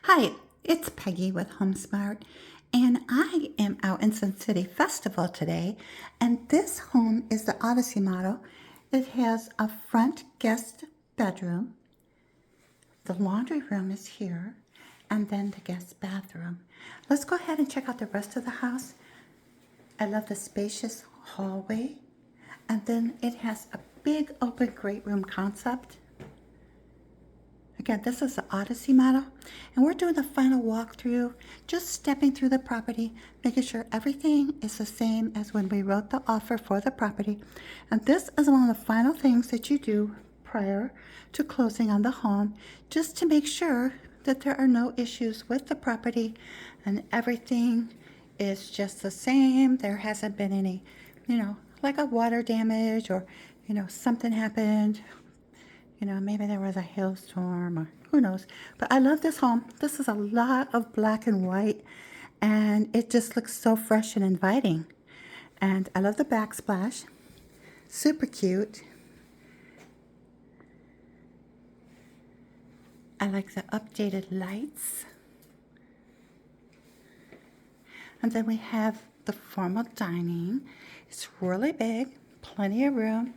Hi, it's Peggy with HomeSmart, and I am out in Sun City Festival today. And this home is the Odyssey model. It has a front guest bedroom, the laundry room is here, and then the guest bathroom. Let's go ahead and check out the rest of the house. I love the spacious hallway, and then it has a big open great room concept. Again, this is the Odyssey model, and we're doing the final walkthrough, just stepping through the property, making sure everything is the same as when we wrote the offer for the property. And this is one of the final things that you do prior to closing on the home, just to make sure that there are no issues with the property and everything is just the same. There hasn't been any, like a water damage or, something happened. Maybe there was a hailstorm or who knows. But I love this home. This is a lot of black and white, and it just looks so fresh and inviting. And I love the backsplash. Super cute. I like the updated lights. And then we have the formal dining. It's really big, plenty of room.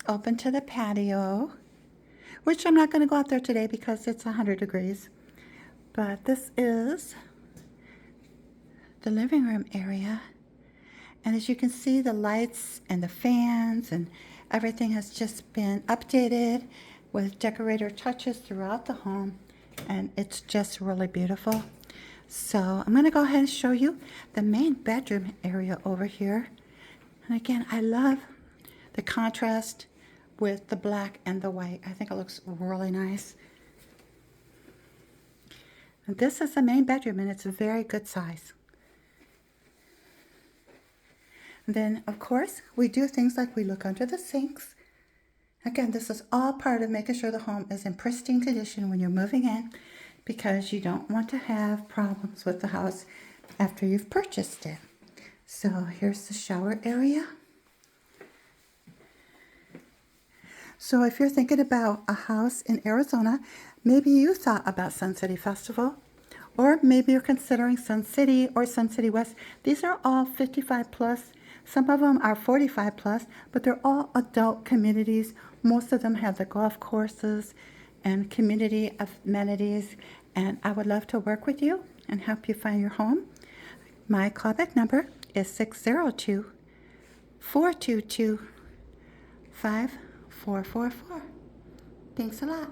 Open to the patio, which I'm not going to go out there today because it's 100 degrees. But this is the living room area. And as you can see, the lights and the fans and everything has just been updated with decorator touches throughout the home. And it's just really beautiful. So I'm going to go ahead and show you the main bedroom area over here. And again, I love the contrast with the black and the white. I think it looks really nice. And this is the main bedroom, and it's a very good size. And then, of course, we do things like we look under the sinks. Again, this is all part of making sure the home is in pristine condition when you're moving in, because you don't want to have problems with the house after you've purchased it. So here's the shower area. So if you're thinking about a house in Arizona, maybe you thought about Sun City Festival, or maybe you're considering Sun City or Sun City West. These are all 55 plus. Some of them are 45 plus, but they're all adult communities. Most of them have the golf courses and community amenities, and I would love to work with you and help you find your home. My callback number is 602-422-5444. Thanks a lot.